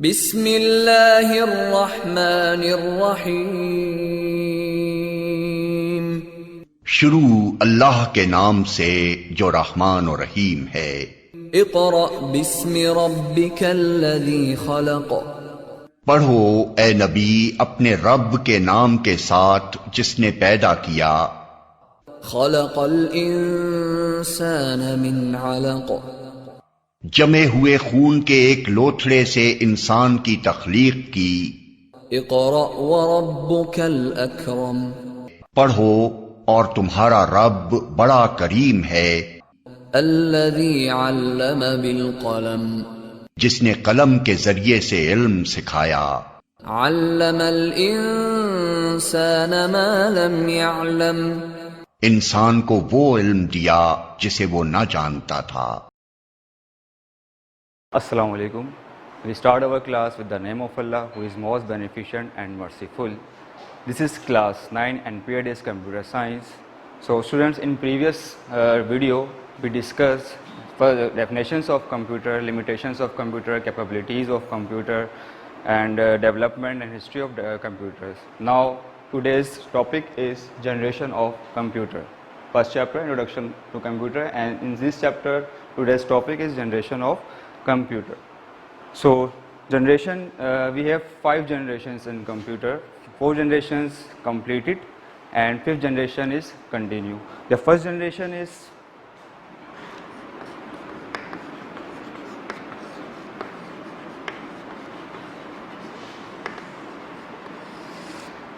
बिस्मिल्लाहिर्रहमानिर्रहीम। शुरू अल्लाह के नाम से जो रहमान और रहीम है। इक़रा बिस्मि रब्बिकल्लज़ी खलक़। पढ़ो ए नबी अपने रब के नाम के साथ जिसने पैदा किया। खलक़ल इंसान मिन अलक़। जमे हुए खून के एक लोथड़े से इंसान की तख्लीक की। इक़रा व रब्बुकल अकरम। पढ़ो और तुम्हारा रब बड़ा करीम है। अल्लज़ी अल्लम बिल क़लम। जिसने कलम के जरिए से इल्म सिखाया। अल्लमल इंसान मा लम यअलम। इंसान को वो इल्म दिया जिसे वो न जानता था। Assalamu alaikum. We start our class with the name of Allah who is most beneficent and merciful. This is class 9 and period is computer science. So students, in previous video we discussed definitions of computer, limitations of computer, capabilities of computer and development and history of computers. Now today's topic is generation of computer. First chapter, introduction to computer, and in this chapter today's topic is generation of computer. So generation, we have 5 generations in computer, 4 generations completed and 5th generation is continue. The first generation is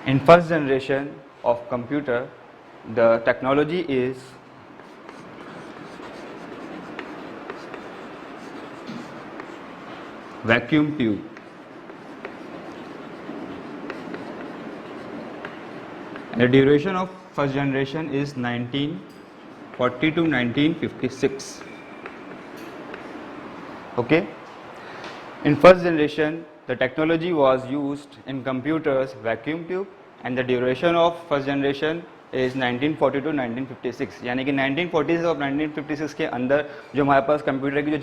in first generation of computer, the technology is vacuum tube. The duration of first generation is 1940 to 1956. Okay. In first generation, the technology was used in computers vacuum tube, and the duration of first generation is 1940 to 1956. यानी कि 1940s और 1956 के अंदर जो हमारे पास computer की जो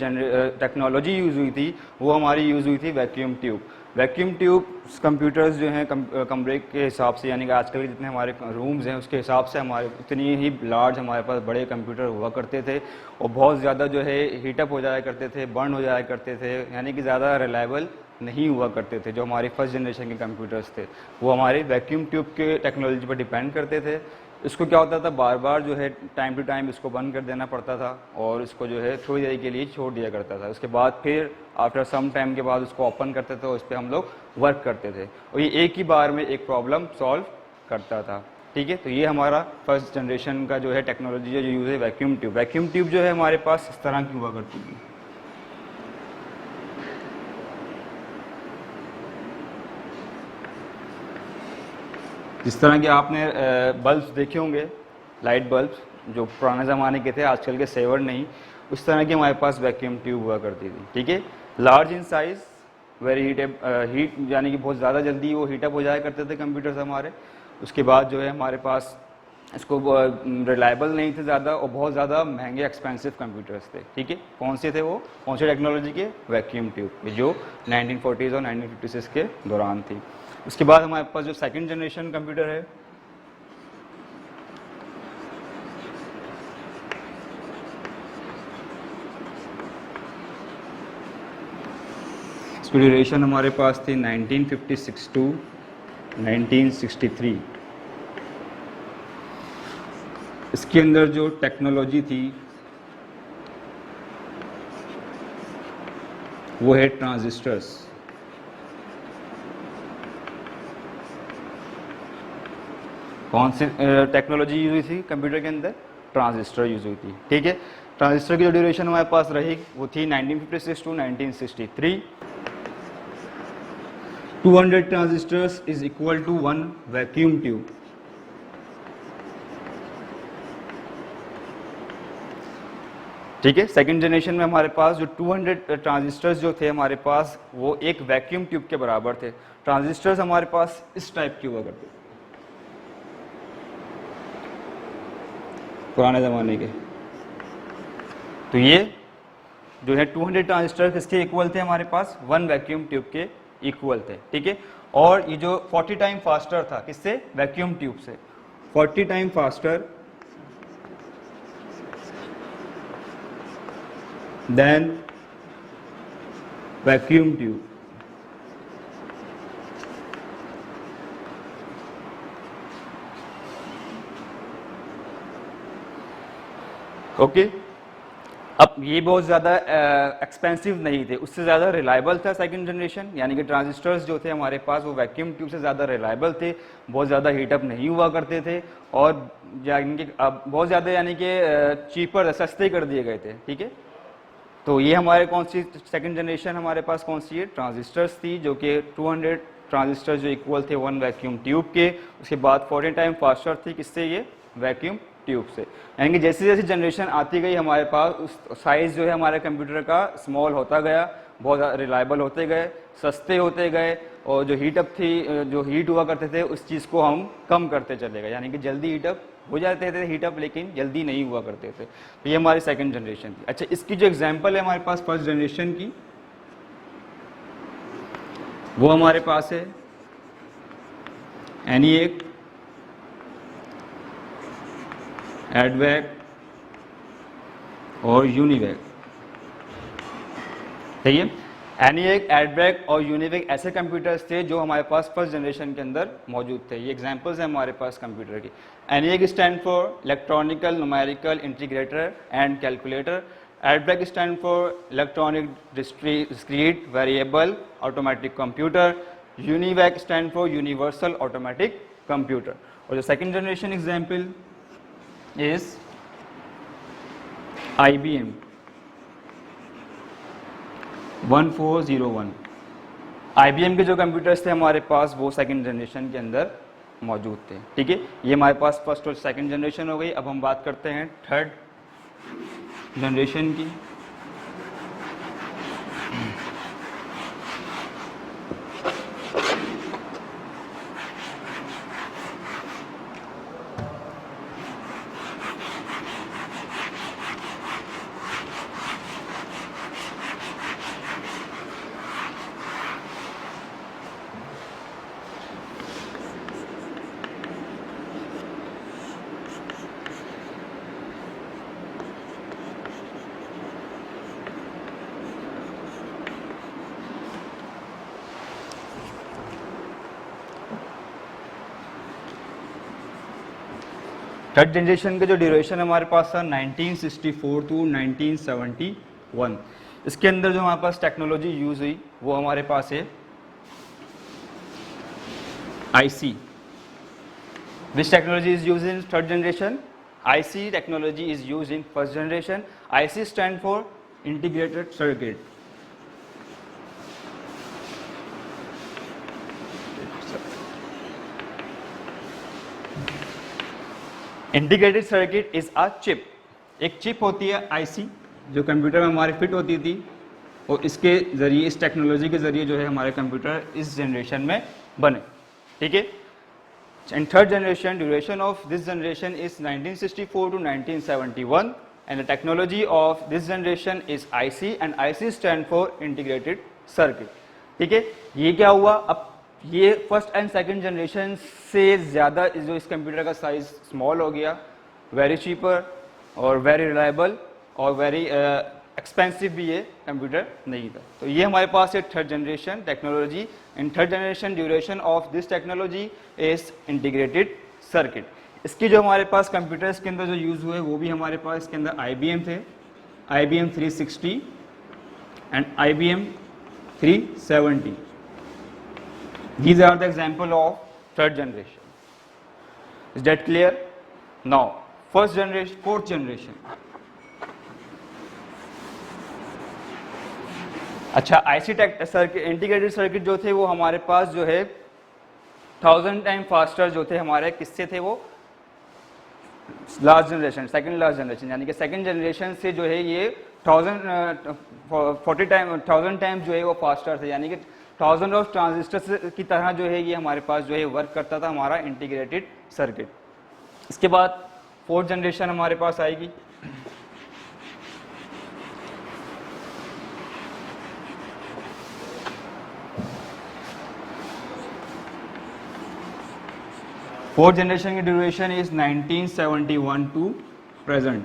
technology use हुई थी वो हमारी यूज़ हुई थी vacuum tube. Vacuum tube computers जो हैं कमरे के हिसाब से, यानी कि आजकल के जितने हमारे रूम्स हैं उसके हिसाब से हमारे उतनी ही लार्ज हमारे पास बड़े कंप्यूटर हुआ करते थे और बहुत ज़्यादा जो है हीटअप हो जाया करते थे, बर्न हो जाया करते थे, यानी कि ज़्यादा रिलायबल नहीं हुआ करते थे। जो हमारे फर्स्ट जनरेशन के कंप्यूटर्स थे वो हमारे वैक्यूम ट्यूब के टेक्नोलॉजी पर डिपेंड करते थे। इसको क्या होता था, बार बार जो है टाइम टू टाइम इसको बंद कर देना पड़ता था और इसको जो है थोड़ी देर के लिए छोड़ दिया करता था। उसके बाद फिर आफ्टर सम टाइम के बाद उसको ओपन करते थे और उस पर हम लोग वर्क करते थे और ये एक ही बार में एक प्रॉब्लम सॉल्व करता था। ठीक है, तो ये हमारा फर्स्ट जनरेशन का जो है टेक्नोलॉजी जो यूज़ है वैक्यूम ट्यूब। वैक्यूम ट्यूब जो है हमारे पास इस तरह की हुआ करती थी। जिस तरह के आपने बल्ब्स देखे होंगे, लाइट बल्ब्स जो पुराने ज़माने के थे, आजकल के सेवर नहीं, उस तरह की हमारे पास वैक्यूम ट्यूब हुआ करती थी। ठीक है, large in size, very heat यानी कि बहुत ज़्यादा जल्दी वो हीटअप हो जाया करते थे कंप्यूटर्स हमारे। उसके बाद जो है हमारे पास इसको रिलायबल नहीं थे ज़्यादा और बहुत ज़्यादा महंगे एक्सपेंसिव कंप्यूटर्स थे। ठीक है, कौन से थे वो, कौन से टेक्नोलॉजी के, वैक्यूम ट्यूब, जो 1940s और 1956 के दौरान थी। उसके बाद हमारे पास जो सेकंड जनरेशन कंप्यूटर है इसकी ड्यूरेशन हमारे पास थी 1956 टू 1963। इसके अंदर जो टेक्नोलॉजी थी वो है ट्रांजिस्टर्स। कौन सी टेक्नोलॉजी यूज हुई थी कंप्यूटर के अंदर, ट्रांजिस्टर यूज हुई थी। ठीक है, ट्रांजिस्टर की जो ड्यूरेशन हमारे पास रही वो थी 1956 to 1963। 200 transistors is equal to 1 vacuum tube. ठीक है, सेकंड जनरेशन में हमारे पास जो 200 ट्रांजिस्टर्स जो थे हमारे पास वो एक वैक्यूम ट्यूब के बराबर थे। ट्रांजिस्टर्स हमारे पास इस टाइप के हुआ करते थे पुराने ज़माने के। तो ये जो है 200 ट्रांजिस्टर किसके इक्वल थे हमारे पास, 1 वैक्यूम ट्यूब के इक्वल थे, ठीक है। और ये जो 40 टाइम फास्टर था किससे, वैक्यूम ट्यूब से, 40 time faster than vacuum tube. Okay, अब ये बहुत ज़्यादा एक्सपेंसिव नहीं थे, उससे ज़्यादा रिलायबल था सेकंड जनरेशन, यानी कि ट्रांजिस्टर्स जो थे हमारे पास वो वैक्यूम ट्यूब से ज़्यादा रिलायबल थे, बहुत ज़्यादा हीटअप नहीं हुआ करते थे, और यानी कि अब बहुत ज़्यादा यानी कि चीपर सस्ते कर दिए गए थे, ठीक है। तो ये हमारे कौन सी सेकंड जनरेशन हमारे पास कौन सी है, ट्रांजिस्टर्स थी, जो कि 200 ट्रांजिस्टर जो इक्वल थे 1 वैक्यूम ट्यूब के। उसके बाद 40 टाइम फास्टर थी किससे, ये वैक्यूम ट्यूब से। यानी कि जैसे जैसे जनरेशन आती गई हमारे पास उस साइज़ जो है हमारे कंप्यूटर का स्मॉल होता गया, बहुत रिलायबल होते गए, सस्ते होते गए, और जो हीटअप थी, जो हीट हुआ करते थे उस चीज़ को हम कम करते चले गए, यानी कि जल्दी हीटअप हो जाते थे हीटअप, लेकिन जल्दी नहीं हुआ करते थे। तो ये हमारी सेकंड जनरेशन थी। अच्छा, इसकी जो एग्जांपल है हमारे पास फर्स्ट जनरेशन की, वो हमारे पास है ENIAC, एडवैक और यूनिवैक, ठीक है। ENIAC, एडवैक और यूनिवैक ऐसे कंप्यूटर्स थे जो हमारे पास फर्स्ट जनरेशन के अंदर मौजूद थे। ये एग्जांपल्स हैं हमारे पास कंप्यूटर की। ENIAC stand for electronical numerical integrator and calculator, एडवैक stand for electronic discrete variable automatic computer, UNIVAC stand for universal automatic computer. और जो second generation example is IBM 1401। IBM के जो कंप्यूटर्स थे हमारे पास वो सेकंड जनरेशन के अंदर मौजूद थे, ठीक है। ये हमारे पास फर्स्ट और सेकंड जनरेशन हो गई। अब हम बात करते हैं थर्ड जनरेशन की। थर्ड जनरेशन का जो ड्यूरेशन हमारे पास था 1964 टू 1971। इसके अंदर जो हमारे पास टेक्नोलॉजी यूज हुई वो हमारे पास है IC। Which technology is use in third generation, IC technology is use in first generation. IC stand for integrated circuit. Integrated circuit is a chip. एक चिप होती है IC जो कंप्यूटर में हमारे फिट होती थी, और इसके जरिए, इस टेक्नोलॉजी के जरिए जो है हमारे कंप्यूटर इस जनरेशन में बने, ठीक है। And third generation, duration of this generation is 1964 to 1971 and the technology of this generation is IC and IC stand for integrated circuit, ठीक है। ये क्या हुआ, अब ये फर्स्ट एंड सेकंड जनरेशन से ज़्यादा जो इस कंप्यूटर का साइज स्मॉल हो गया, वेरी चीपर और वेरी रिलायबल और वेरी एक्सपेंसिव भी ये कंप्यूटर नहीं था। तो ये हमारे पास है third generation technology. In third generation duration of this technology is integrated circuit. इसकी जो हमारे पास कंप्यूटर्स के अंदर जो यूज़ हुए वो भी हमारे पास इसके अंदर IBM थे, IBM 360 and IBM 370। These are the example of third generation. Is that clear? Now, first generation, fourth generation. अच्छा, IC सर्किट, इंटीग्रेटेड सर्किट जो थे वो हमारे पास जो है 1000 टाइम फास्टर जो थे हमारे, किससे थे वो, last generation, second last generation, यानी कि सेकंड जनरेशन से जो है ये 1000 टाइम जो है वो फास्टर थे, यानी कि 1000 ऑफ ट्रांजिस्टर की तरह जो है ये हमारे पास जो है वर्क करता था हमारा इंटीग्रेटेड सर्किट। इसके बाद फोर्थ जनरेशन हमारे पास आएगी। फोर्थ जनरेशन की duration is 1971 to present.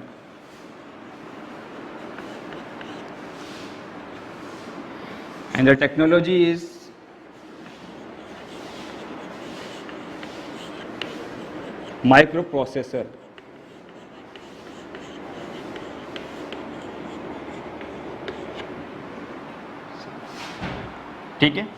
And the technology is microprocessor. ठीक है.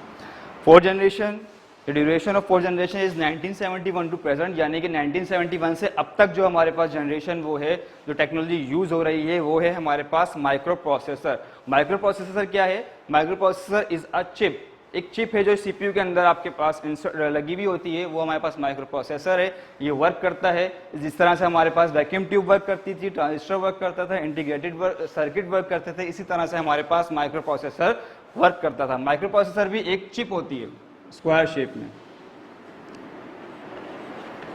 Fourth generation, the duration of fourth generation is 1971 to present, यानी कि 1971 से अब तक जो हमारे पास जनरेशन वो है, जो टेक्नोलॉजी यूज हो रही है वो है हमारे पास माइक्रो प्रोसेसर. माइक्रो प्रोसेसर क्या है? Micro processor is a chip. एक चिप है जो सीपीयू के अंदर आपके पास लगी हुई होती है, वो हमारे पास माइक्रो प्रोसेसर है. ये वर्क करता है जिस तरह से हमारे पास वैक्यूम ट्यूब वर्क करती थी, ट्रांजिस्टर वर्क करता था, इंटीग्रेटेड सर्किट वर्क करते थे, इसी तरह से हमारे पास माइक्रो प्रोसेसर वर्क करता था. माइक्रो प्रोसेसर भी एक चिप होती है स्क्वायर शेप में,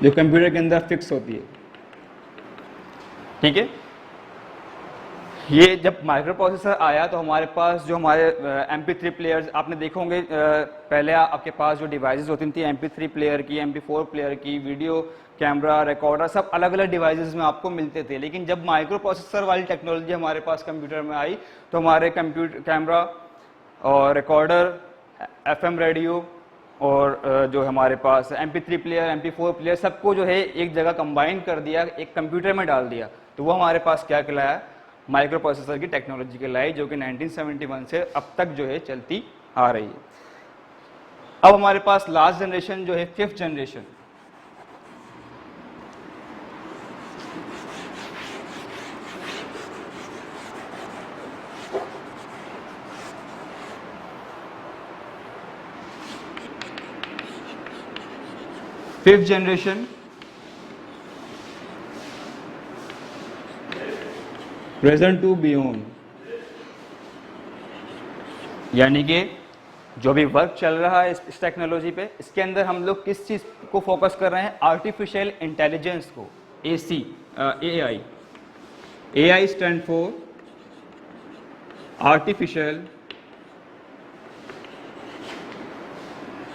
जो कंप्यूटर के अंदर फिक्स होती है. ठीक है. ये जब माइक्रो प्रोसेसर आया तो हमारे पास जो हमारे MP3 प्लेयर्स आपने देखे होंगे, पहले आपके पास जो डिवाइसेस होती थी MP3 प्लेयर की, MP4 प्लेयर की, वीडियो कैमरा, रिकॉर्डर, सब अलग अलग डिवाइसेस में आपको मिलते थे. लेकिन जब माइक्रो प्रोसेसर वाली टेक्नोलॉजी हमारे पास कंप्यूटर में आई तो हमारे कंप्यूटर कैमरा और रिकॉर्डर, FM रेडियो और जो हमारे पास MP3 प्लेयर, MP4 प्लेयर, सबको जो है एक जगह कंबाइन कर दिया, एक कंप्यूटर में डाल दिया. तो वो हमारे पास क्या कहलाया? माइक्रो प्रोसेसर की टेक्नोलॉजी कहलाई, जो कि 1971 से अब तक जो है चलती आ रही है. अब हमारे पास लास्ट जनरेशन जो है fifth generation. Fifth generation present to beyond, यानी कि जो भी वर्क चल रहा है इस टेक्नोलॉजी पे, इसके अंदर हम लोग किस चीज को फोकस कर रहे हैं? आर्टिफिशियल इंटेलिजेंस को, AI. AI stand for artificial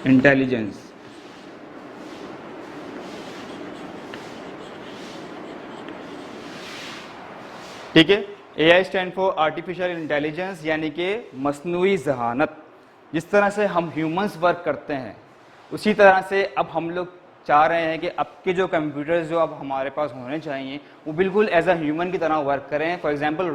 intelligence. ठीक है. AI stand for artificial intelligence, यानी कि मसनूई जहानत. जिस तरह से हम ह्यूमंस वर्क करते हैं उसी तरह से अब हम लोग चाह रहे हैं कि अब के जो कंप्यूटर्स जो अब हमारे पास होने चाहिए वो बिल्कुल एज अ ह्यूमन की तरह वर्क करें. फॉर एग्जांपल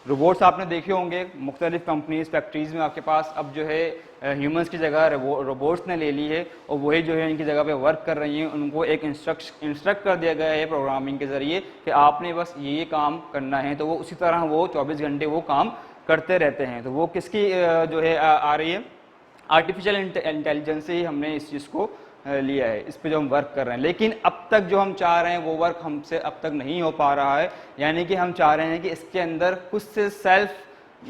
रोबोट्स आपने देखे होंगे मुख्तलिफ कंपनीज, फैक्ट्रीज में आपके पास अब जो है ह्यूमंस की जगह रोबोट्स ने ले ली है और वही जो है इनकी जगह पे वर्क कर रही हैं. उनको एक इंस्ट्रक्ट कर दिया गया है प्रोग्रामिंग के ज़रिए कि आपने बस ये काम करना है, तो वो उसी तरह वो 24 घंटे वो काम करते रहते हैं. तो वो किसकी जो है आ रही है? आर्टिफिशियल इंटेलिजेंस से ही हमने इस चीज़ को लिया है, इस पे जो हम वर्क कर रहे हैं. लेकिन अब तक जो हम चाह रहे हैं वो वर्क हमसे अब तक नहीं हो पा रहा है. यानी कि हम चाह रहे हैं कि इसके अंदर कुछ से सेल्फ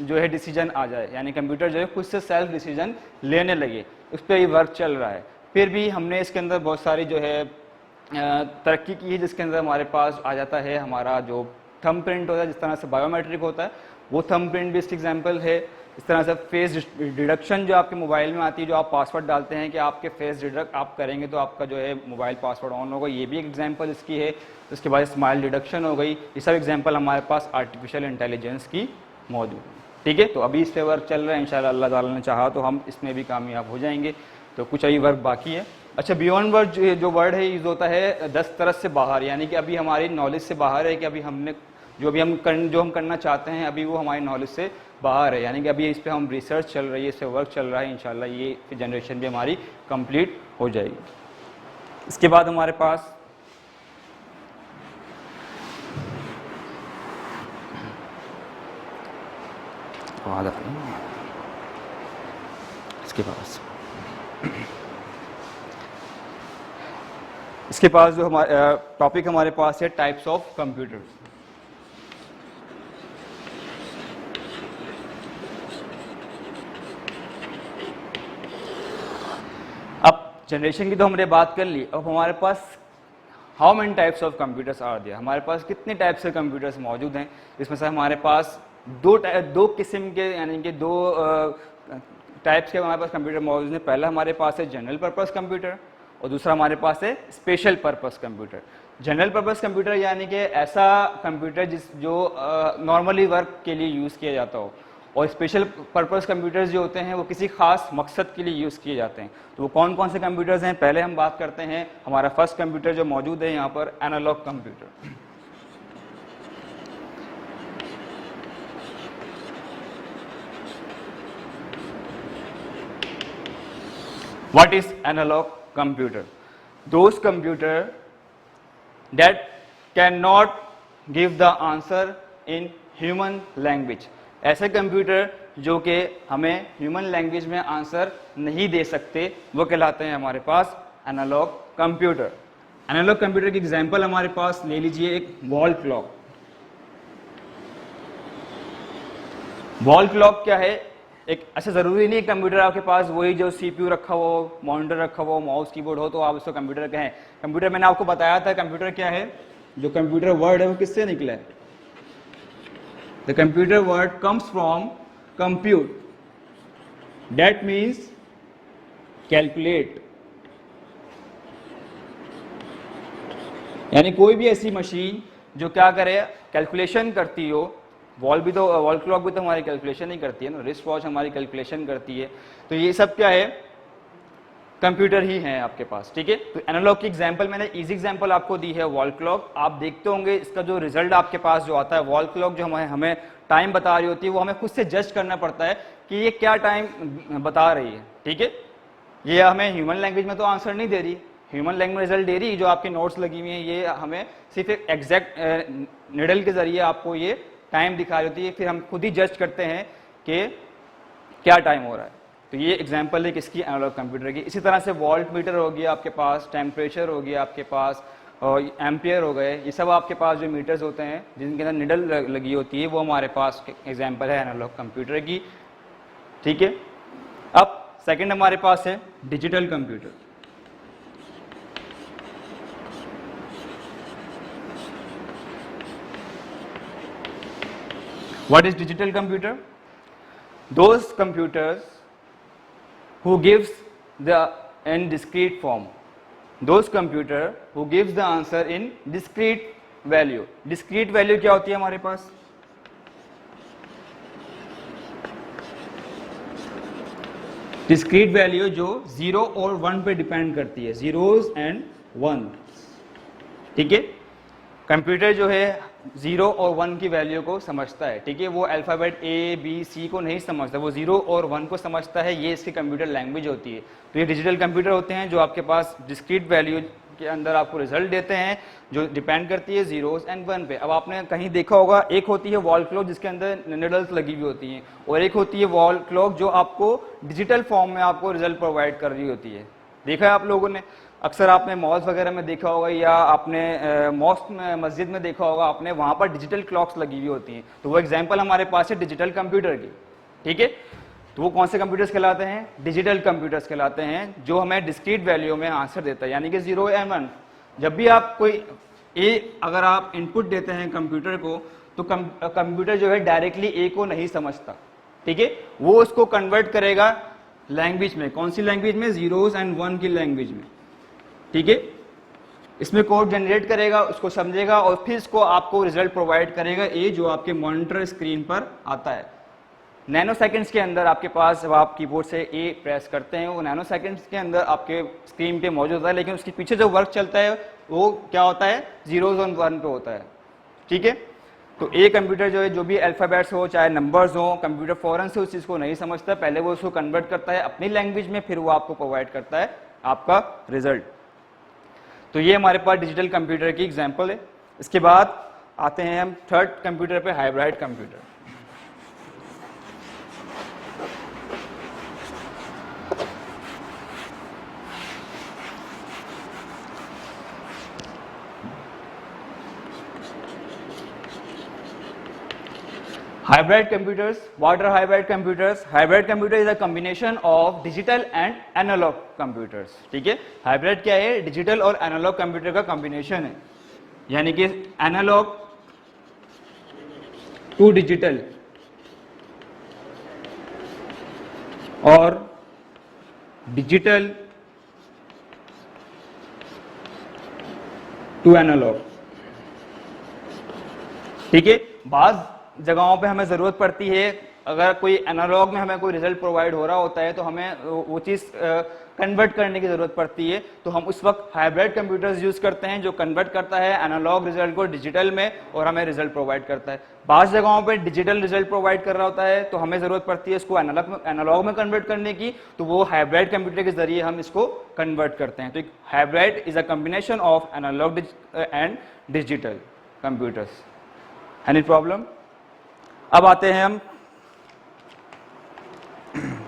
जो है डिसीजन आ जाए, यानी कंप्यूटर जो है कुछ से सेल्फ डिसीजन लेने लगे. उस पर ये वर्क चल रहा है. फिर भी हमने इसके अंदर बहुत सारी जो है तरक्की की है, जिसके अंदर हमारे पास आ जाता है हमारा जो थंब प्रिंट होता है, जिस तरह से बायोमेट्रिक होता है वो थंब प्रिंट भी इसका एग्जाम्पल है. इस तरह से फेस डिडक्शन जो आपके मोबाइल में आती है, जो आप पासवर्ड डालते हैं कि आपके फेस डिडक्ट आप करेंगे तो आपका जो है मोबाइल पासवर्ड ऑन होगा, ये भी एक एग्जांपल इसकी है. उसके बाद स्माइल डिडक्शन हो गई. ये सब एग्जांपल हमारे पास आर्टिफिशियल इंटेलिजेंस की मौजूद है. ठीक है. तो अभी इस पे वर्क चल रहा है, इंशाल्लाह अल्लाह ताला ने चाहा तो हम इसमें भी कामयाब हो जाएंगे. तो कुछ अभी वर्क बाकी है. अच्छा, बियॉन्ड वर्ड जो वर्ड है यूज़ होता है 10 तरह से बाहर, यानी कि अभी हमारी नॉलेज से बाहर है कि अभी हमने जो हम करना चाहते हैं अभी वो हमारी नॉलेज से बाहर है. यानी कि अभी इस पे हम रिसर्च चल रही है, इस पे वर्क चल रहा है. इंशाल्लाह ये जनरेशन भी हमारी कंप्लीट हो जाएगी. इसके बाद हमारे पास इसके पास जो हमारे टॉपिक हमारे पास है टाइप्स ऑफ कंप्यूटर्स. जनरेशन की तो हमने बात कर ली. अब हमारे पास how many types of computers are there, हमारे पास कितने टाइप से कंप्यूटर्स मौजूद हैं. इसमें से हमारे पास दो किस्म के, यानी कि दो टाइप्स के हमारे पास कंप्यूटर मौजूद हैं. पहला हमारे पास है जनरल पर्पस कंप्यूटर और दूसरा हमारे पास है special purpose computer. General purpose computer यानी कि ऐसा कंप्यूटर जो नॉर्मली वर्क के लिए यूज़ किया जाता हो, और स्पेशल पर्पस कंप्यूटर्स जो होते हैं वो किसी खास मकसद के लिए यूज़ किए जाते हैं। तो वो कौन कौन से कंप्यूटर्स हैं, पहले हम बात करते हैं हमारा फर्स्ट कंप्यूटर जो मौजूद है यहाँ पर, analog computer. What is analog computer? Those computer that cannot give the answer in human language. ऐसे कंप्यूटर जो कि हमें ह्यूमन लैंग्वेज में आंसर नहीं दे सकते, वो कहलाते हैं हमारे पास एनालॉग कंप्यूटर। एनालॉग कंप्यूटर की एग्जांपल हमारे पास ले लीजिए एक वॉल क्लॉक। वॉल क्लॉक क्या है, एक ऐसा जरूरी नहीं कंप्यूटर आपके पास वही जो सीपीयू रखा हो, मॉनिटर रखा हो, माउस कीबोर्ड हो तो आप उसको कंप्यूटर कहें। कंप्यूटर मैंने आपको बताया था कंप्यूटर क्या है, जो कंप्यूटर वर्ड है वो किससे निकला है? The computer word comes from compute, that means calculate. यानी कोई भी ऐसी मशीन जो क्या करे, कैलकुलेशन करती हो। वॉल क्लॉक भी तो हमारी कैलकुलेशन ही करती है ना, रिस्ट वॉच हमारी कैलकुलेशन करती है। तो ये सब क्या है, कंप्यूटर ही है आपके पास, ठीक है। तो एनालॉग की एग्जांपल मैंने इजी एग्जांपल आपको दी है वॉल क्लॉक। आप देखते होंगे इसका जो रिजल्ट आपके पास जो आता है, वॉल क्लॉक जो हमें टाइम बता रही होती है, वो हमें खुद से जज करना पड़ता है कि ये क्या टाइम बता रही है, ठीक है। ये हमें ह्यूमन लैंग्वेज में तो आंसर नहीं दे रही, ह्यूमन लैंग्वेज रिजल्ट दे रही, जो आपकी नोट्स लगी हुई है ये हमें सिर्फ एक एग्जैक्ट निडल के जरिए आपको ये टाइम दिखा रही होती है, फिर हम खुद ही जज करते हैं कि क्या टाइम हो रहा है। तो ये एग्जांपल है किसकी, एनालॉग कंप्यूटर की। इसी तरह से वोल्ट मीटर हो गया आपके पास, टेम्परेचर हो गया आपके पास, और एम्पियर हो गए, ये सब आपके पास जो मीटर्स होते हैं जिनके अंदर निडल लगी होती है, वो हमारे पास एग्जांपल है एनालॉग कंप्यूटर की, ठीक है। अब सेकंड हमारे पास है digital computer. What is digital computer? Those computers who gives the in discrete form. Those computer who gives the answer in discrete value. Discrete value क्या होती है हमारे पास? Discrete value जो 0 और 1 पे डिपेंड करती है, zeros and 1, ठीक है। कंप्यूटर जो है 0 और 1 की वैल्यू को समझता है, ठीक है। वो अल्फाबेट A, B, C को नहीं समझता, वो 0 और 1 को समझता है, ये इसकी कंप्यूटर लैंग्वेज होती है। तो ये डिजिटल कंप्यूटर होते हैं जो आपके पास डिस्क्रीट वैल्यू के अंदर आपको रिजल्ट देते हैं, जो डिपेंड करती है 0s and 1 पे। अब आपने कहीं देखा होगा, एक होती है वॉल क्लॉक जिसके अंदर निडल्स लगी हुई होती हैं, और एक होती है वॉल क्लॉक जो आपको डिजिटल फॉर्म में आपको रिजल्ट प्रोवाइड कर रही होती है। देखा है आप लोगों ने, अक्सर आपने मॉल्स वगैरह में देखा होगा या आपने मॉस्क में, मस्जिद में देखा होगा आपने, वहाँ पर डिजिटल क्लॉक्स लगी हुई होती हैं। तो वो एग्जांपल हमारे पास है डिजिटल कंप्यूटर की, ठीक है। तो वो कौन से कंप्यूटर्स कहलाते हैं? डिजिटल कंप्यूटर्स कहलाते हैं, जो हमें डिस्क्रीट वैल्यू में आंसर देता है, यानी कि 0 या 1। जब भी आप कोई अगर आप इनपुट देते हैं कंप्यूटर को, तो कंप्यूटर जो है डायरेक्टली ए को नहीं समझता, ठीक है। वो उसको कन्वर्ट करेगा लैंग्वेज में, कौन सी लैंग्वेज में? 0s and 1 की लैंग्वेज में, ठीक है। इसमें कोड जनरेट करेगा, उसको समझेगा और फिर इसको आपको रिजल्ट प्रोवाइड करेगा ए, जो आपके मॉनिटर स्क्रीन पर आता है। नैनो सेकंड्स के अंदर आपके पास जब आप कीबोर्ड से ए प्रेस करते हैं, वो नैनो सेकंड्स के अंदर आपके स्क्रीन पे मौजूद होता है, लेकिन उसके पीछे जो वर्क चलता है वो क्या होता है? 0s और 1 पे होता है, ठीक है। तो ए कंप्यूटर जो है, जो भी अल्फाबेट्स हो चाहे नंबर्स हो, कंप्यूटर फौरन से उस चीज़ को नहीं समझता, पहले वो उसको कन्वर्ट करता है अपनी लैंग्वेज में, फिर वो आपको प्रोवाइड करता है आपका रिजल्ट। तो ये हमारे पास डिजिटल कंप्यूटर की एग्जांपल है। इसके बाद आते हैं हम थर्ड कंप्यूटर पे, hybrid computer. Hybrid computers, what are hybrid computers? Hybrid computer is a combination of digital and analog computers, ठीक है। हाइब्रिड क्या है? डिजिटल और एनालॉग कंप्यूटर का कॉम्बिनेशन है, यानी कि एनालॉग टू डिजिटल और डिजिटल टू एनालॉग। ठीक है, बाज़ जगहों पे हमें ज़रूरत पड़ती है, अगर कोई एनालॉग में हमें कोई रिजल्ट प्रोवाइड हो रहा होता है तो हमें वो चीज़ कन्वर्ट करने की ज़रूरत पड़ती है, तो हम उस वक्त हाइब्रिड कंप्यूटर्स यूज़ करते हैं जो कन्वर्ट करता है एनालॉग रिजल्ट को डिजिटल में और हमें रिजल्ट प्रोवाइड करता है। बाज़ जगहों पे डिजिटल रिजल्ट प्रोवाइड कर रहा होता है तो हमें ज़रूरत पड़ती है इसको एनालॉग में कन्वर्ट करने की, तो वो हाइब्रिड कंप्यूटर के जरिए हम इसको कन्वर्ट करते हैं। तो hybrid is a combination of analog and digital computers. Any problem? अब आते हैं हम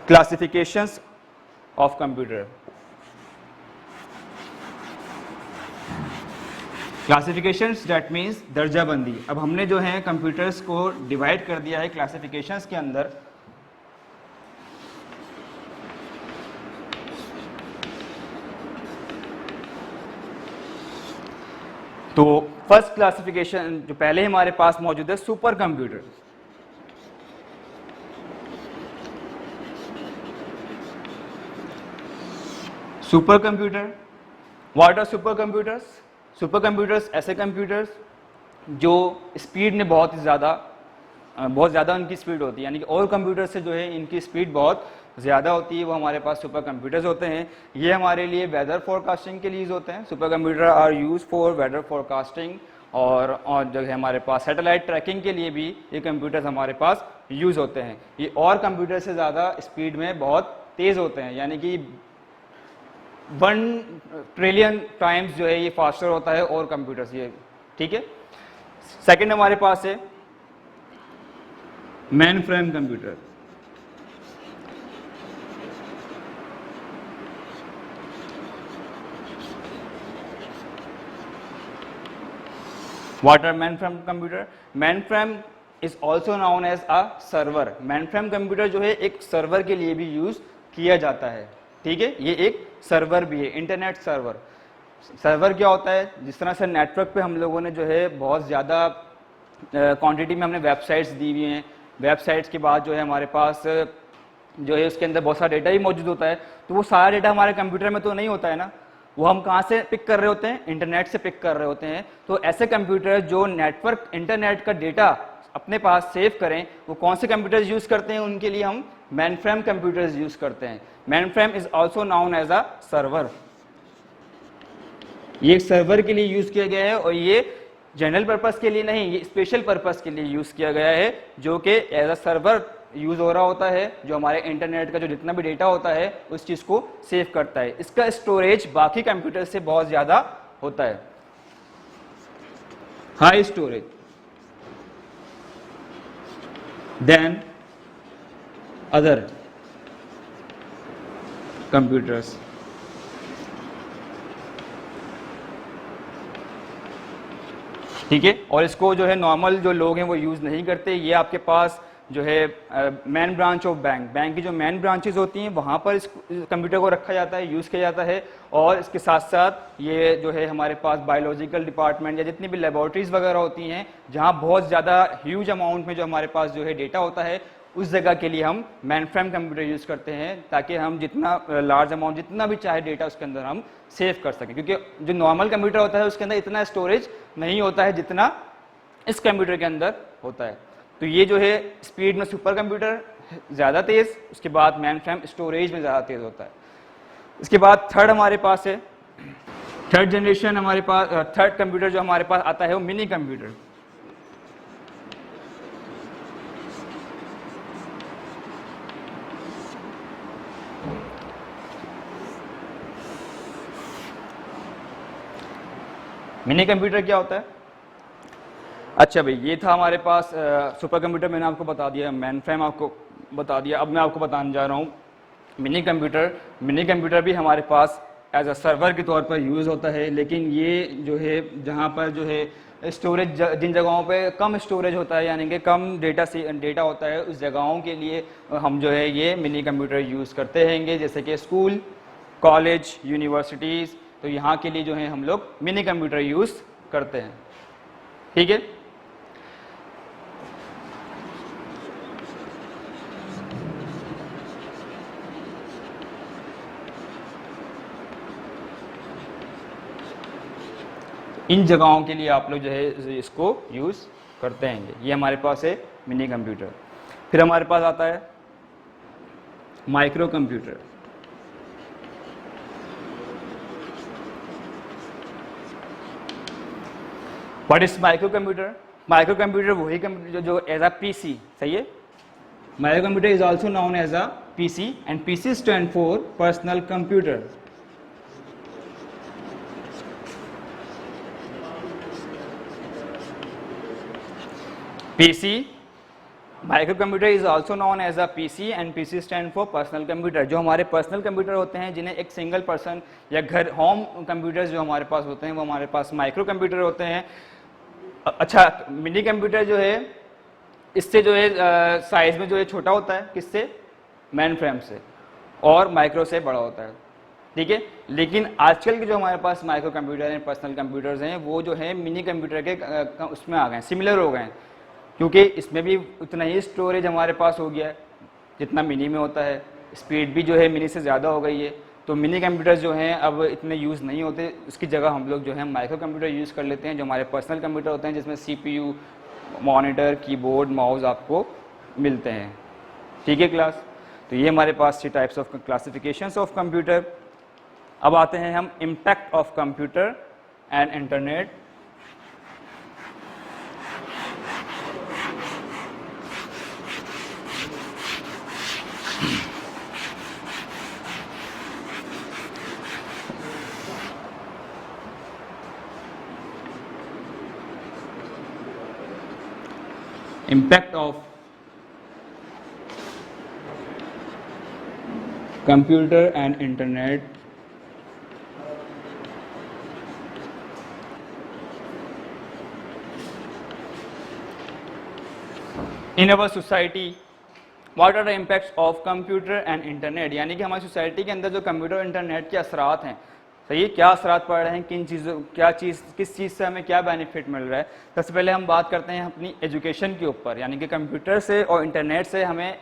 classifications of computer. Classifications that means दर्जाबंदी। अब हमने जो है कंप्यूटर्स को डिवाइड कर दिया है क्लासिफिकेशंस के अंदर। तो फर्स्ट क्लासिफिकेशन जो पहले हमारे पास मौजूद है, super computer. Super computer, what are super computers? Super computers ऐसे कंप्यूटर्स जो स्पीड में बहुत ज़्यादा उनकी स्पीड होती है, यानी कि और कंप्यूटर से जो है इनकी स्पीड बहुत ज़्यादा होती है, वो हमारे पास सुपर कंप्यूटर्स होते हैं। ये हमारे लिए वेदर फोरकास्टिंग के लिए यूज़ होते हैं। Super computer are use for weather forecasting, और जो है हमारे पास सैटेलाइट ट्रैकिंग के लिए भी ये कंप्यूटर्स हमारे पास यूज़ होते हैं। ये और कंप्यूटर से ज़्यादा स्पीड में बहुत तेज़ होते हैं, यानी कि 1 ट्रिलियन टाइम्स जो है ये फास्टर होता है और कंप्यूटर्स ये। ठीक है, सेकंड हमारे पास है main frame computer. What are mainframe computer? Mainframe is also known as a server. Mainframe computer जो है एक सर्वर के लिए भी यूज किया जाता है। ठीक है, ये एक सर्वर भी है, इंटरनेट सर्वर। सर्वर क्या होता है? जिस तरह से नेटवर्क पे हम लोगों ने जो है बहुत ज़्यादा क्वांटिटी में हमने वेबसाइट्स दी हुई हैं, वेबसाइट्स के बाद जो है हमारे पास जो है उसके अंदर बहुत सारा डेटा ही मौजूद होता है, तो वो सारा डेटा हमारे कंप्यूटर में तो नहीं होता है ना, वो हम कहाँ से पिक कर रहे होते हैं? इंटरनेट से पिक कर रहे होते हैं। तो ऐसे कंप्यूटर जो नेटवर्क इंटरनेट का डेटा अपने पास सेव करें, वो कौन से कंप्यूटर्स यूज़ करते हैं? उनके लिए हम मेनफ्रेम कंप्यूटर्स यूज़ करते हैं। Mainframe is also known as a server. ये एक सर्वर के लिए यूज़ किया गया है, और ये जनरल पर्पस के लिए नहीं, ये स्पेशल पर्पस के लिए यूज़ किया गया है, जो कि एज अ सर्वर यूज़ हो रहा होता है, जो हमारे इंटरनेट का जो जितना भी डेटा होता है उस चीज़ को सेव करता है। इसका स्टोरेज बाकी कंप्यूटर से बहुत ज़्यादा होता है, high storage then other computers. ठीक है, और इसको जो है नॉर्मल जो लोग हैं वो यूज़ नहीं करते। ये आपके पास जो है मेन ब्रांच ऑफ बैंक की जो मेन ब्रांचेज होती हैं वहाँ पर इस कंप्यूटर को रखा जाता है, यूज़ किया जाता है। और इसके साथ साथ ये जो है हमारे पास बायोलॉजिकल डिपार्टमेंट या जितनी भी लेबॉर्ट्रीज वगैरह होती हैं, जहाँ बहुत ज़्यादा ह्यूज अमाउंट में जो हमारे पास जो है डेटा होता है, उस जगह के लिए हम मेनफ्रेम कंप्यूटर यूज़ करते हैं, ताकि हम जितना लार्ज अमाउंट जितना भी चाहे डेटा उसके अंदर हम सेव कर सकें। क्योंकि जो नॉर्मल कंप्यूटर होता है उसके अंदर इतना स्टोरेज नहीं होता है जितना इस कंप्यूटर के अंदर होता है। तो ये जो है स्पीड में सुपर कंप्यूटर ज़्यादा तेज़, उसके बाद मेनफ्रेम स्टोरेज में ज़्यादा तेज़ होता है। इसके बाद थर्ड हमारे पास है, थर्ड जनरेशन हमारे पास, थर्ड कंप्यूटर जो हमारे पास आता है वो मिनी कंप्यूटर। मिनी कंप्यूटर क्या होता है? अच्छा भाई, ये था हमारे पास सुपर कंप्यूटर, मैंने आपको बता दिया, मेनफ्रेम आपको बता दिया। अब मैं आपको बताने जा रहा हूँ मिनी कंप्यूटर। मिनी कंप्यूटर भी हमारे पास एज अ सर्वर के तौर पर यूज़ होता है, लेकिन ये जो है जहाँ पर जो है स्टोरेज, जिन जगहों पे कम स्टोरेज होता है, यानी कि कम डेटा होता है, उस जगहों के लिए हम जो है ये मिनी कंप्यूटर यूज़ करते रहेंगे, जैसे कि स्कूल, कॉलेज, यूनिवर्सिटीज़। तो यहाँ के लिए जो है हम लोग मिनी कंप्यूटर यूज़ करते हैं। ठीक है, इन जगहों के लिए आप लोग जो है इसको यूज़ करते हैं। ये हमारे पास है मिनी कंप्यूटर। फिर हमारे पास आता है micro computer. What is micro computer? Micro computer वही कंप्यूटर जो एज अ पीसी, सही है। Micro computer is also known as a PC and PC stand for personal computer. PC, micro computer is also known as a PC and PC stand for personal computer. जो हमारे personal computer होते हैं, जिन्हें एक single person या घर home computers जो हमारे पास होते हैं, वो हमारे पास माइक्रो कंप्यूटर होते हैं। अच्छा, मिनी कंप्यूटर जो है इससे जो है साइज में जो है छोटा होता है, किससे? मेन फ्रेम से, और माइक्रो से बड़ा होता है, ठीक है। लेकिन आजकल के जो हमारे पास माइक्रो कंप्यूटर हैं, पर्सनल कंप्यूटर्स हैं, वो जो है मिनी कंप्यूटर के उसमें आ गए हैं, सिमिलर हो गए हैं, क्योंकि इसमें भी उतना ही स्टोरेज हमारे पास हो गया है जितना मिनी में होता है। स्पीड भी जो है मिनी से ज़्यादा हो गई है। तो मिनी कंप्यूटर्स जो हैं अब इतने यूज़ नहीं होते, उसकी जगह हम लोग जो है माइक्रो कंप्यूटर यूज़ कर लेते हैं, जो हमारे पर्सनल कंप्यूटर होते हैं, जिसमें CPU, मॉनिटर, कीबोर्ड, माउस आपको मिलते हैं, ठीक है क्लास। तो ये हमारे पास 3 types of classifications of computer. अब आते हैं हम impact of computer and internet. Impact of computer and internet in our society. What are the impacts of computer and internet? यानी कि हमारी सोसाइटी के अंदर जो कंप्यूटर और इंटरनेट के असरात हैं, सही है, क्या असरात पड़ रहे हैं, किन चीज़ों, किस चीज़ से हमें क्या बेनिफिट मिल रहा है। सबसे पहले हम बात करते हैं अपनी एजुकेशन के ऊपर, यानी कि कंप्यूटर से और इंटरनेट से हमें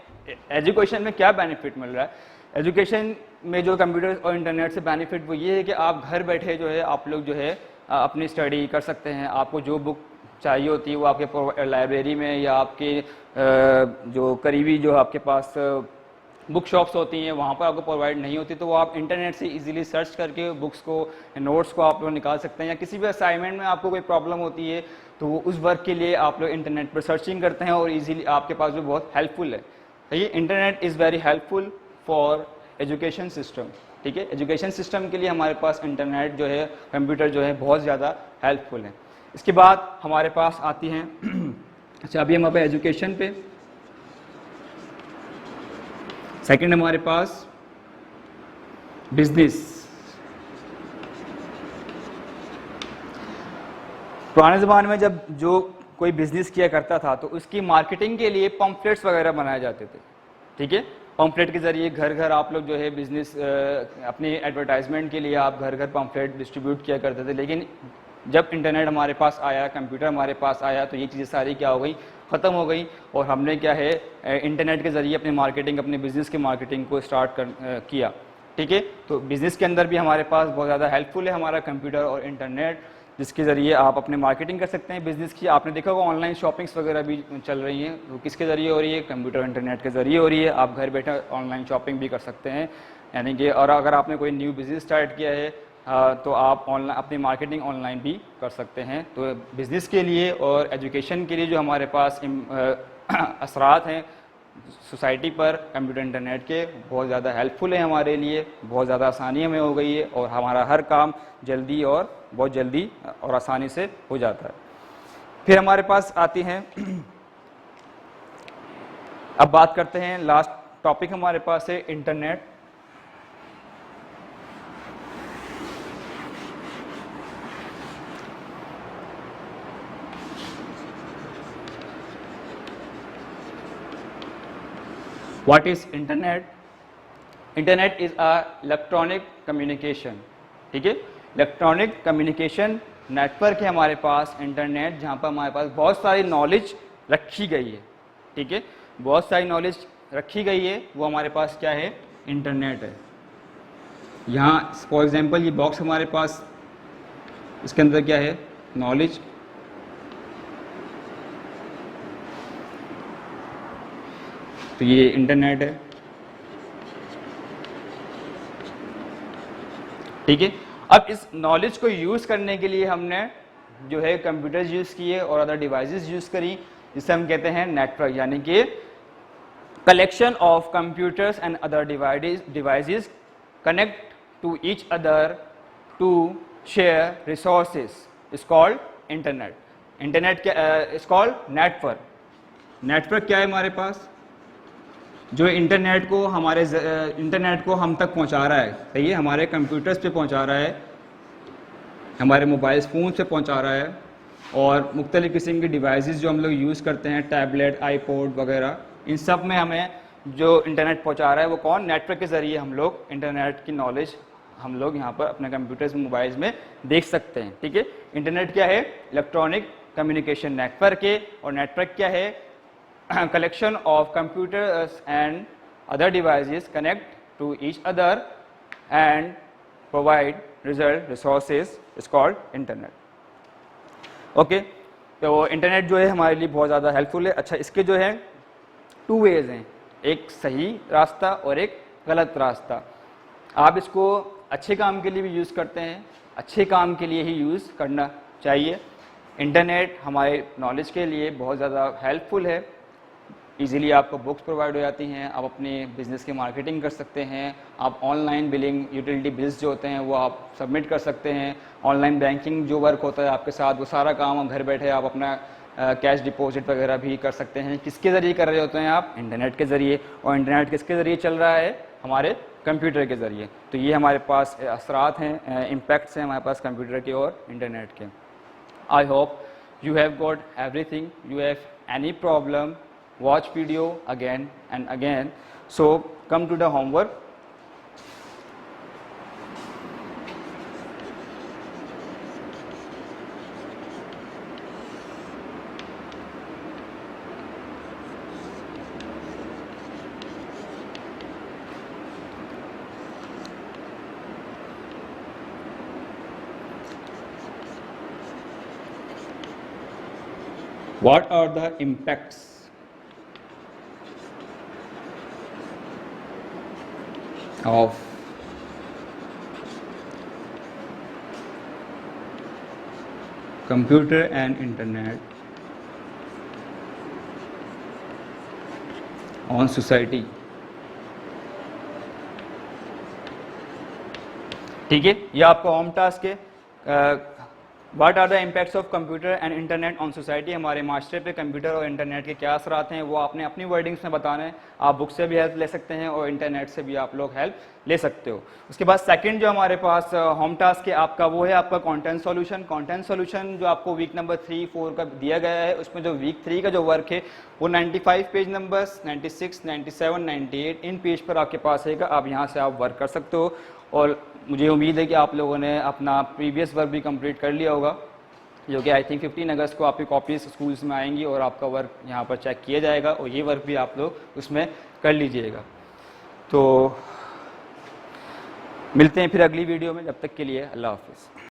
एजुकेशन में क्या बेनिफिट मिल रहा है। एजुकेशन में जो कंप्यूटर और इंटरनेट से बेनिफिट वो ये है कि आप घर बैठे जो है आप लोग जो है अपनी स्टडी कर सकते हैं। आपको जो बुक चाहिए होती है वो आपके लाइब्रेरी में या आपके जो करीबी जो आपके पास बुक शॉप्स होती हैं वहाँ पर आपको प्रोवाइड नहीं होती, तो वो आप इंटरनेट से इजीली सर्च करके बुक्स को, नोट्स को आप लोग निकाल सकते हैं। या किसी भी असाइनमेंट में आपको कोई प्रॉब्लम होती है तो वो उस वर्क के लिए आप लोग इंटरनेट पर सर्चिंग करते हैं और इजीली आपके पास जो बहुत हेल्पफुल है। ये internet is very helpful for education system, ठीक है। एजुकेशन सिस्टम के लिए हमारे पास इंटरनेट जो है, कंप्यूटर जो है, बहुत ज़्यादा हेल्पफुल है। इसके बाद हमारे पास आती हैं अच्छा, अभी हम पे एजुकेशन पे, सेकंड हमारे पास बिजनेस। पुराने ज़माने में जब जो कोई बिजनेस किया करता था तो उसकी मार्केटिंग के लिए पम्फलेट्स वगैरह बनाए जाते थे, ठीक है। पम्फलेट के ज़रिए घर घर आप लोग जो है बिजनेस अपनी एडवर्टाइजमेंट के लिए आप घर घर पम्फलेट डिस्ट्रीब्यूट किया करते थे। लेकिन जब इंटरनेट हमारे पास आया, कंप्यूटर हमारे पास आया, तो ये चीज़ें सारी क्या हो गई, ख़त्म हो गई। और हमने क्या है इंटरनेट के ज़रिए अपनी मार्केटिंग, अपने बिज़नेस की मार्केटिंग को स्टार्ट किया, ठीक है। तो बिज़नेस के अंदर भी हमारे पास बहुत ज़्यादा हेल्पफुल है हमारा कंप्यूटर और इंटरनेट, जिसके ज़रिए आप अपने मार्केटिंग कर सकते हैं बिज़नेस की। आपने देखा होगा ऑनलाइन शॉपिंग्स वगैरह भी चल रही हैं, वो किसके ज़रिए हो रही है, कंप्यूटर इंटरनेट के ज़रिए हो रही है। आप घर बैठे ऑनलाइन शॉपिंग भी कर सकते हैं, यानी कि। और अगर आपने कोई न्यू बिज़नेस स्टार्ट किया है तो आप ऑनलाइन अपनी मार्केटिंग ऑनलाइन भी कर सकते हैं। तो बिज़नेस के लिए और एजुकेशन के लिए जो हमारे पास असरात हैं सोसाइटी पर कंप्यूटर इंटरनेट के, बहुत ज़्यादा हेल्पफुल है हमारे लिए, बहुत ज़्यादा आसानी हमें हो गई है और हमारा हर काम जल्दी और बहुत जल्दी और आसानी से हो जाता है। फिर हमारे पास आती हैं, अब बात करते हैं, लास्ट टॉपिक हमारे पास है internet. What is internet? Internet is a electronic communication, ठीक है। इलेक्ट्रॉनिक कम्युनिकेशन नेटवर्क है हमारे पास इंटरनेट, जहाँ पर हमारे पास बहुत सारी नॉलेज रखी गई है, ठीक है। बहुत सारी नॉलेज रखी गई है, वो हमारे पास क्या है, इंटरनेट है। यहाँ फॉर एग्जांपल ये बॉक्स हमारे पास, इसके अंदर क्या है, नॉलेज तो ये इंटरनेट है, ठीक है। अब इस नॉलेज को यूज़ करने के लिए हमने जो है कंप्यूटर्स यूज़ किए और अदर डिवाइसेस यूज़ करी, जिसे हम कहते हैं नेटवर्क, यानी कि collection of computers and other devices connect to each other to share resources is called internet. Internet क्या इज कॉल्ड नेटवर्क। नेटवर्क क्या है हमारे पास, जो इंटरनेट को इंटरनेट को हम तक पहुंचा रहा है, सही है, हमारे कंप्यूटर्स पे पहुंचा रहा है, हमारे मोबाइल फ़ोन से पहुंचा रहा है, और मुख्तलिफ़ किस्म की डिवाइसेस जो हम लोग यूज़ करते हैं, टैबलेट, आईपॉड वगैरह, इन सब में हमें जो इंटरनेट पहुंचा रहा है वो कौन, नेटवर्क के ज़रिए हम लोग इंटरनेट की नॉलेज हम लोग यहाँ पर अपने कंप्यूटर्स मोबाइल्स में देख सकते हैं, ठीक है। इंटरनेट क्या है, इलेक्ट्रॉनिक कम्युनिकेशन नेटवर्क है, और नेटवर्क क्या है, collection of computers and other devices connect to each other and provide resources is called internet। Okay, तो इंटरनेट जो है हमारे लिए बहुत ज़्यादा हेल्पफुल है। अच्छा, इसके जो है 2 वेज हैं, एक सही रास्ता और एक गलत रास्ता। आप इसको अच्छे काम के लिए भी यूज़ करते हैं, अच्छे काम के लिए ही यूज़ करना चाहिए। इंटरनेट हमारे नॉलेज के लिए बहुत ज़्यादा हेल्पफुल है, इजीली आपको बुक्स प्रोवाइड हो जाती हैं, आप अपने बिज़नेस की मार्केटिंग कर सकते हैं, आप ऑनलाइन बिलिंग, यूटिलिटी बिल्स जो होते हैं वो आप सबमिट कर सकते हैं, ऑनलाइन बैंकिंग जो वर्क होता है आपके साथ वो सारा काम आप घर बैठे आप अपना कैश डिपॉजिट वगैरह भी कर सकते हैं। किसके ज़रिए कर रहे होते हैं आप, इंटरनेट के ज़रिए, और इंटरनेट किसके ज़रिए चल रहा है, हमारे कंप्यूटर के ज़रिए। तो ये हमारे पास असरात हैं, इम्पैक्ट्स हैं हमारे पास कंप्यूटर के और इंटरनेट के। I hope you have got everything, you have any problem, watch video again and again. So come to the homework. What are the impacts of computer and internet on society? ठीक है, ये आपका home task है। What are the impacts of computer and internet on society, हमारे माशरे पे computer और internet के क्या असरात हैं वो आपने अपनी वर्डिंग्स में बताना है। आप बुक से भी हेल्प ले सकते हैं और इंटरनेट से भी आप लोग हेल्प ले सकते हो। उसके बाद सेकंड जो हमारे पास होम टास्क है आपका, वो है आपका कंटेंट सॉल्यूशन। कंटेंट सॉल्यूशन जो आपको वीक नंबर 3, 4 का दिया गया है, उसमें जो वीक 3 का जो वर्क है वो 95 पेज नंबर्स, 96, 97, 98 इन पेज पर आपके पास है, आप यहाँ से आप वर्क कर सकते हो। और मुझे उम्मीद है कि आप लोगों ने अपना प्रीवियस वर्क भी कंप्लीट कर लिया होगा, जो कि आई थिंक 15 अगस्त को आपकी कॉपीज स्कूल्स में आएंगी और आपका वर्क यहाँ पर चेक किया जाएगा और ये वर्क भी आप लोग उसमें कर लीजिएगा। तो मिलते हैं फिर अगली वीडियो में, जब तक के लिए अल्लाह हाफिज़।